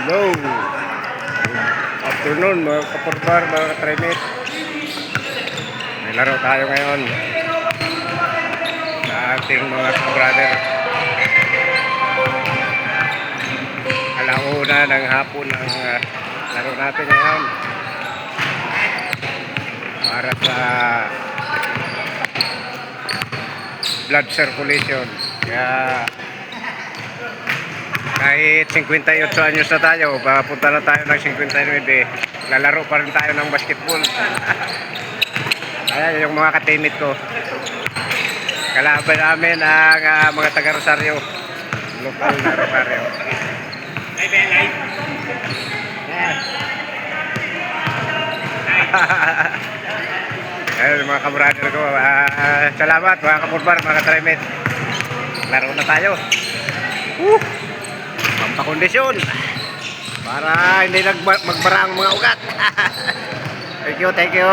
Hello. Afternoon mga kapurbar, mga katrimit. May laro tayo ngayon sa ating mga brother. Alauna ng hapon ang laro natin ngayon para sa blood circulation. Kaya kahit 58 anyos na tayo, papunta na tayo ng 59, lalaro pa rin tayo ng basketball. Ayan yung mga katimit ko. Kalaban namin ang mga taga Rosario, lokal na Rosario. Ayan mga kabrader ko. Salamat mga kapurbar, mga katrimit. Laro na tayo. Pampakondisyon para hindi magbara ang mga ugat. Thank you, thank you.